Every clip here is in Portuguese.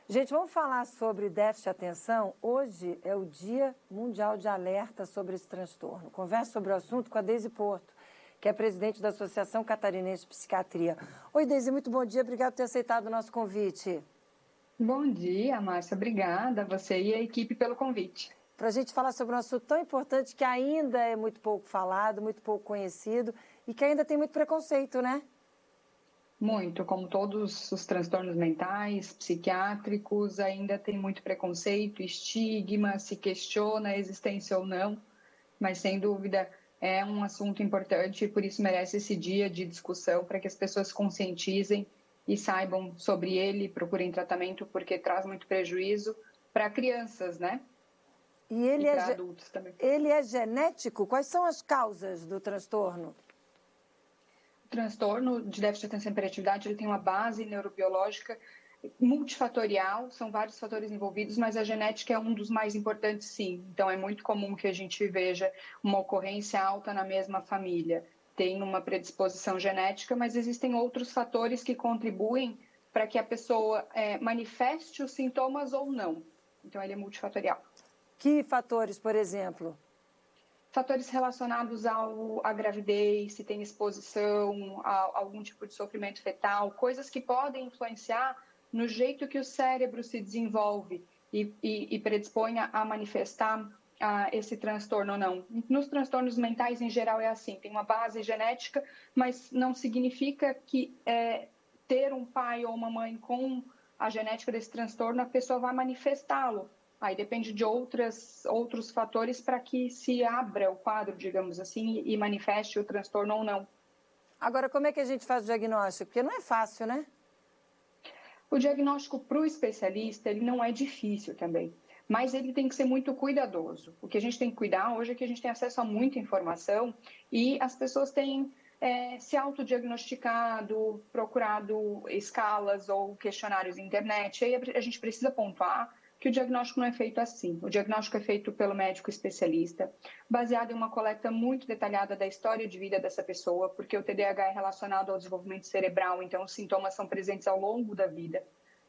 Gente, vamos falar sobre déficit de atenção. Hoje é o Dia Mundial de Alerta sobre esse transtorno. Converso sobre o assunto com a Deise Porto, que é presidente da Associação Catarinense de Psiquiatria. Oi, Deise, muito bom dia. Obrigada por ter aceitado o nosso convite. Bom dia, Márcia. Obrigada a você e a equipe pelo convite. Para a gente falar sobre um assunto tão importante que ainda é muito pouco falado, muito pouco conhecido e que ainda tem muito preconceito, né? Muito, como todos os transtornos mentais, psiquiátricos, ainda tem muito preconceito, estigma, se questiona a existência ou não, mas sem dúvida é um assunto importante e por isso merece esse dia de discussão para que as pessoas se conscientizem e saibam sobre ele, procurem tratamento, porque traz muito prejuízo para crianças, né? E para adultos também. Ele é genético? Quais são as causas do transtorno? O transtorno de déficit de atenção e hiperatividade ele tem uma base neurobiológica multifatorial, são vários fatores envolvidos, mas a genética é um dos mais importantes, sim. Então, é muito comum que a gente veja uma ocorrência alta na mesma família. Tem uma predisposição genética, mas existem outros fatores que contribuem para que a pessoa manifeste os sintomas ou não. Então, ele é multifatorial. Que fatores, por exemplo? Fatores relacionados à gravidez, se tem exposição a algum tipo de sofrimento fetal, coisas que podem influenciar no jeito que o cérebro se desenvolve e predispõe a manifestar esse transtorno ou não. Nos transtornos mentais, em geral, é assim, tem uma base genética, mas não significa que ter um pai ou uma mãe com a genética desse transtorno, a pessoa vai manifestá-lo. Aí depende de outros fatores para que se abra o quadro, digamos assim, e manifeste o transtorno ou não. Agora, como é que a gente faz o diagnóstico? Porque não é fácil, né? O diagnóstico para o especialista, ele não é difícil também, mas ele tem que ser muito cuidadoso. O que a gente tem que cuidar hoje é que a gente tem acesso a muita informação e as pessoas têm se autodiagnosticado, procurado escalas ou questionários na internet. Aí a gente precisa pontuar que o diagnóstico não é feito assim. O diagnóstico é feito pelo médico especialista, baseado em uma coleta muito detalhada da história de vida dessa pessoa, porque o TDAH é relacionado ao desenvolvimento cerebral, então os sintomas são presentes ao longo da vida,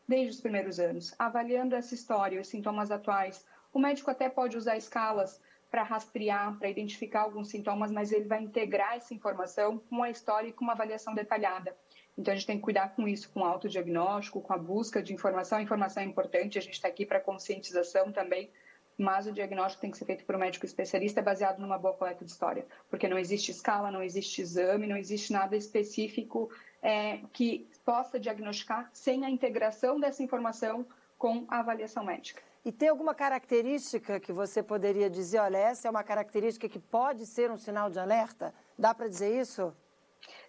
desde os primeiros anos. Avaliando essa história e os sintomas atuais, o médico até pode usar escalas para rastrear, para identificar alguns sintomas, mas ele vai integrar essa informação com a história e com uma avaliação detalhada. Então, a gente tem que cuidar com isso, com o autodiagnóstico, com a busca de informação. A informação é importante, a gente está aqui para conscientização também, mas o diagnóstico tem que ser feito por um médico especialista baseado numa boa coleta de história, porque não existe escala, não existe exame, não existe nada específico que possa diagnosticar sem a integração dessa informação com a avaliação médica. E tem alguma característica que você poderia dizer, olha, essa é uma característica que pode ser um sinal de alerta? Dá para dizer isso?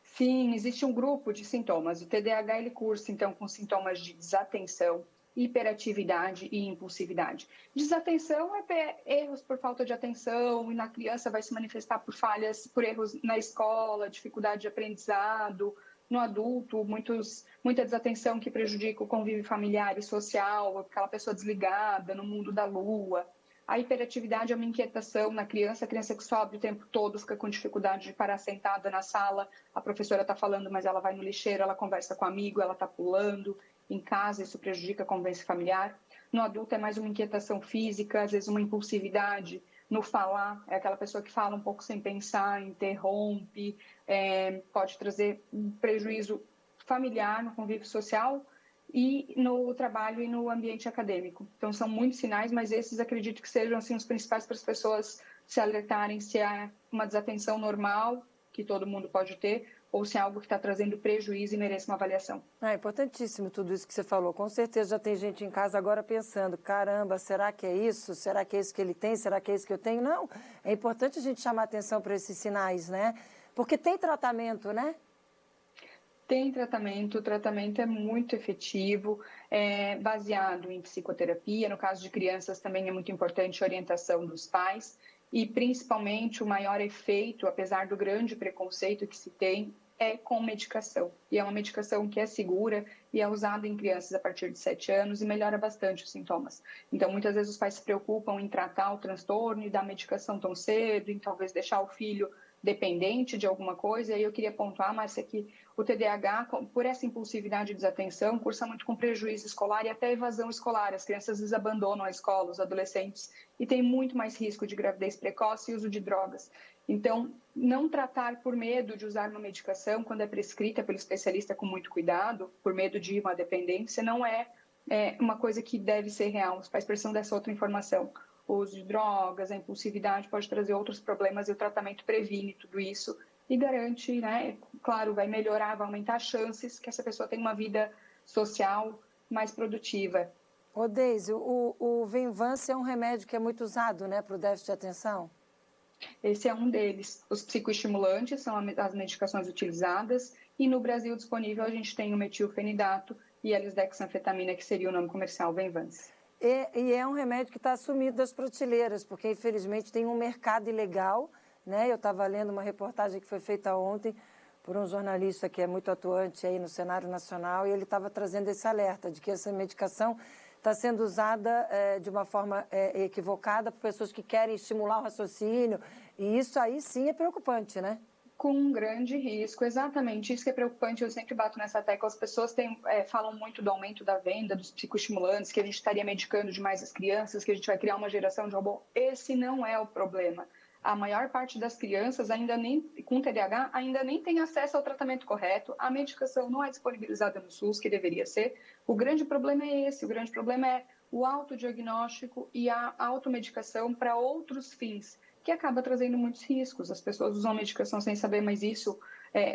Sim, existe um grupo de sintomas. O TDAH ele cursa, então, com sintomas de desatenção, hiperatividade e impulsividade. Desatenção é erros por falta de atenção, e na criança vai se manifestar por falhas, por erros na escola, dificuldade de aprendizado. No adulto, muita desatenção que prejudica o convívio familiar e social, aquela pessoa desligada no mundo da lua. A hiperatividade é uma inquietação na criança, a criança que sobe o tempo todo, fica com dificuldade de parar sentada na sala, a professora está falando, mas ela vai no lixeiro, ela conversa com o amigo, ela está pulando. Em casa, isso prejudica a convivência familiar. No adulto, é mais uma inquietação física, às vezes uma impulsividade no falar, é aquela pessoa que fala um pouco sem pensar, interrompe, pode trazer um prejuízo familiar no convívio social e no trabalho e no ambiente acadêmico. Então, são muitos sinais, mas esses acredito que sejam assim, os principais para as pessoas se alertarem se é uma desatenção normal, que todo mundo pode ter, ou se é algo que está trazendo prejuízo e merece uma avaliação. É importantíssimo tudo isso que você falou. Com certeza já tem gente em casa agora pensando, caramba, será que é isso? Será que é isso que ele tem? Será que é isso que eu tenho? Não, é importante a gente chamar atenção para esses sinais, né? Porque tem tratamento, né? Tem tratamento, o tratamento é muito efetivo, baseado em psicoterapia. No caso de crianças também é muito importante a orientação dos pais e principalmente o maior efeito, apesar do grande preconceito que se tem, é com medicação. E é uma medicação que é segura e é usada em crianças a partir de 7 anos e melhora bastante os sintomas. Então, muitas vezes os pais se preocupam em tratar o transtorno e dar medicação tão cedo, em talvez deixar o filho dependente de alguma coisa. E aí eu queria pontuar, Márcia, que o TDAH, por essa impulsividade e desatenção, cursa muito com prejuízo escolar e até evasão escolar. As crianças às vezes abandonam a escola, os adolescentes, e tem muito mais risco de gravidez precoce e uso de drogas. Então, não tratar por medo de usar uma medicação quando é prescrita pelo especialista com muito cuidado, por medo de uma dependência, não é uma coisa que deve ser real. Os pais precisam dessa outra informação. O uso de drogas, a impulsividade pode trazer outros problemas e o tratamento previne tudo isso e garante, né? Claro, vai melhorar, vai aumentar as chances que essa pessoa tenha uma vida social mais produtiva. Ô, Deise, o Venvanse é um remédio que é muito usado, né, para o déficit de atenção? Esse é um deles. Os psicoestimulantes são as medicações utilizadas e no Brasil disponível a gente tem o metilfenidato e a lisdexanfetamina, que seria o nome comercial Venvanse. E é um remédio que está sumido das prateleiras, porque infelizmente tem um mercado ilegal, né? Eu estava lendo uma reportagem que foi feita ontem por um jornalista que é muito atuante aí no cenário nacional e ele estava trazendo esse alerta de que essa medicação está sendo usada de uma forma equivocada por pessoas que querem estimular o raciocínio e isso aí sim é preocupante, né? Com um grande risco, exatamente, isso que é preocupante, eu sempre bato nessa tecla, as pessoas falam muito do aumento da venda dos psicoestimulantes, que a gente estaria medicando demais as crianças, que a gente vai criar uma geração de robô. Esse não é o problema. A maior parte das crianças com TDAH ainda nem tem acesso ao tratamento correto, a medicação não é disponibilizada no SUS, que deveria ser. O grande problema é esse, o grande problema é o autodiagnóstico e a automedicação para outros fins, que acaba trazendo muitos riscos. As pessoas usam medicação sem saber, mas isso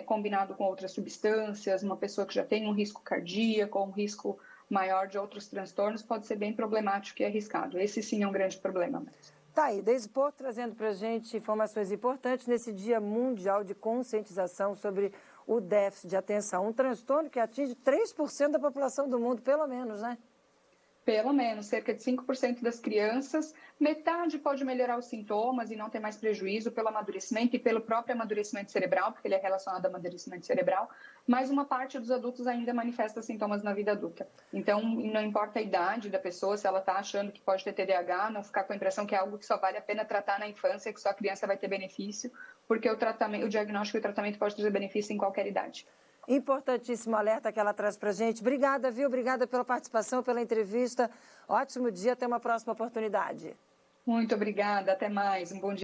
combinado com outras substâncias, uma pessoa que já tem um risco cardíaco ou um risco maior de outros transtornos, pode ser bem problemático e arriscado. Esse sim é um grande problema. Tá aí, Deise Porto trazendo para a gente informações importantes nesse Dia Mundial de Conscientização sobre o déficit de atenção. Um transtorno que atinge 3% da população do mundo, pelo menos, né? Pelo menos, cerca de 5% das crianças, metade pode melhorar os sintomas e não ter mais prejuízo pelo amadurecimento e pelo próprio amadurecimento cerebral, porque ele é relacionado ao amadurecimento cerebral, mas uma parte dos adultos ainda manifesta sintomas na vida adulta. Então, não importa a idade da pessoa, se ela está achando que pode ter TDAH, não ficar com a impressão que é algo que só vale a pena tratar na infância, que só a criança vai ter benefício, porque o diagnóstico e o tratamento pode trazer benefício em qualquer idade. Importantíssimo alerta que ela traz para a gente. Obrigada, viu? Obrigada pela participação, pela entrevista. Ótimo dia, até uma próxima oportunidade. Muito obrigada, até mais. Um bom dia.